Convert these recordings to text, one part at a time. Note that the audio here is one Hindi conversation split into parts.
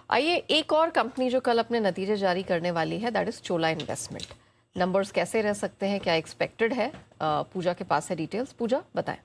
आइए एक और कंपनी जो कल अपने नतीजे जारी करने वाली है, that is Chola investment. Numbers कैसे रह सकते हैं, क्या एक्सपेक्टेड है? पूजा के पास है डिटेल्स। पूजा बताएं।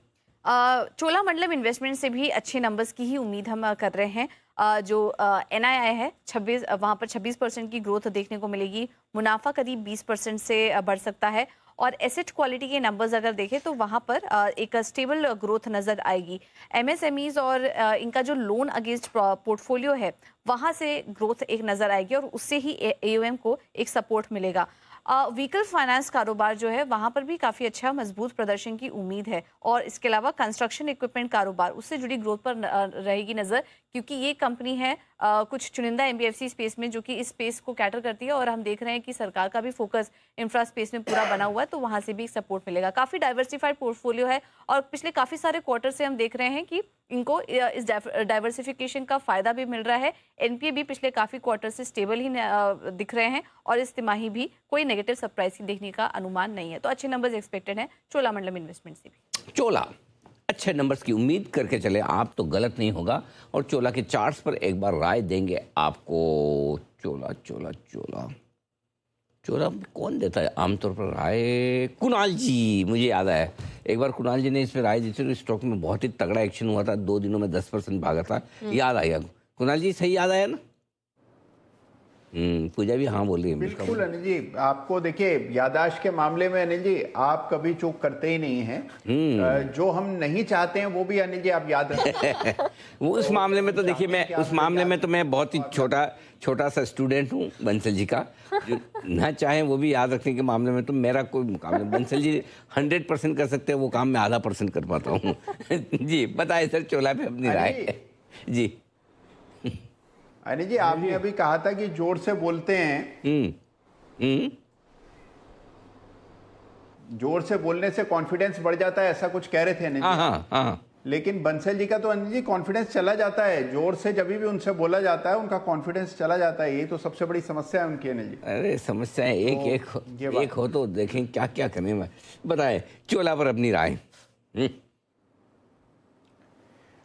चोलामंडलम इन्वेस्टमेंट से भी अच्छे नंबर्स की ही उम्मीद हम कर रहे हैं। जो एनआईआई है 26, वहाँ पर 26% की ग्रोथ देखने को मिलेगी। मुनाफा करीब 20% से बढ़ सकता है। और एसेट क्वालिटी के नंबर्स अगर देखें तो वहाँ पर एक स्टेबल ग्रोथ नज़र आएगी। एमएसएमईज और इनका जो लोन अगेंस्ट पोर्टफोलियो है वहाँ से ग्रोथ एक नज़र आएगी और उससे ही एओएम को एक सपोर्ट मिलेगा। व्हीकल फाइनेंस कारोबार जो है वहाँ पर भी काफ़ी अच्छा मजबूत प्रदर्शन की उम्मीद है। और इसके अलावा कंस्ट्रक्शन इक्विपमेंट कारोबार उससे जुड़ी ग्रोथ पर रहेगी नज़र, क्योंकि ये कंपनी है कुछ चुनिंदा एमबीएफसी स्पेस में जो कि इस स्पेस को कैटर करती है। और हम देख रहे हैं कि सरकार का भी फोकस इंफ्रा स्पेस में पूरा बना हुआ है, तो वहाँ से भी सपोर्ट मिलेगा। काफ़ी डाइवर्सिफाइड पोर्टफोलियो है और पिछले काफ़ी सारे क्वार्टर से हम देख रहे हैं कि इनको इस डाइवर्सिफिकेशन का फायदा भी मिल रहा है। एनपीए भी पिछले काफ़ी क्वार्टर से स्टेबल ही दिख रहे हैं और इस तिमाही भी कोई नेगेटिव सरप्राइज देखने का अनुमान नहीं है। तो अच्छे नंबर्स एक्सपेक्टेड हैं चोलामंडलम इन्वेस्टमेंट से भी। चोला अच्छे नंबर्स की उम्मीद करके चले आप, तो गलत नहीं होगा। और चोला के चार्ट्स पर एक बार राय देंगे आपको। चोला चोला चोला चोला कौन देता है आमतौर पर राय? कुणाल जी, मुझे याद आया एक बार कुणाल जी ने इस पर राय दी थी तो स्टॉक में बहुत ही तगड़ा एक्शन हुआ था, 2 दिनों में 10% भागा था। याद आया कुणाल जी, सही याद आया ना? पूजा भी हाँ बोल रही है। बिल्कुल अनिल जी, आपको देखिए याददाश्त के मामले में अनिल जी आप कभी चूक करते ही नहीं हैं। जो हम नहीं चाहते हैं वो भी अनिल जी आप याद रखें। वो उस मामले में तो देखिए, मैं उस मामले में तो मैं बहुत ही छोटा सा स्टूडेंट हूँ बंसल जी का। जो ना चाहे वो भी याद रखने के मामले में तो मेरा कोई मुकाबला। बंसल जी 100% कर सकते हैं वो काम, मैं आधा % कर पाता हूँ। जी बताए सर, चोला पे अपनी राय। जी अनिल जी, आपने अभी कहा था कि जोर से बोलते हैं। जोर से बोलने से कॉन्फिडेंस बढ़ जाता है, ऐसा कुछ कह रहे थे अनिल जी। हाँ। लेकिन बंसल जी का तो अनिल जी कॉन्फिडेंस चला जाता है। जोर से जब भी उनसे बोला जाता है उनका कॉन्फिडेंस चला जाता है। यही तो सबसे बड़ी समस्या है उनकी अनिल जी। अरे समस्या है एक हो तो देखें क्या क्या करने में। बताए चोला पर अपनी राय।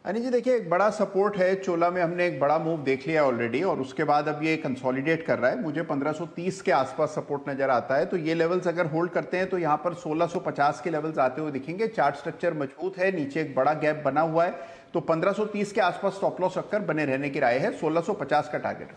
अनिल जी देखिए, एक बड़ा सपोर्ट है चोला में। हमने एक बड़ा मूव देख लिया ऑलरेडी और उसके बाद अब ये कंसोलिडेट कर रहा है। मुझे 1530 के आसपास सपोर्ट नजर आता है। तो ये लेवल्स अगर होल्ड करते हैं तो यहाँ पर 1650 के लेवल्स आते हुए दिखेंगे। चार्ट स्ट्रक्चर मजबूत है, नीचे एक बड़ा गैप बना हुआ है। तो 1530 के आसपास स्टॉप लॉस रखकर बने रहने की राय है। 1650 का टारगेट।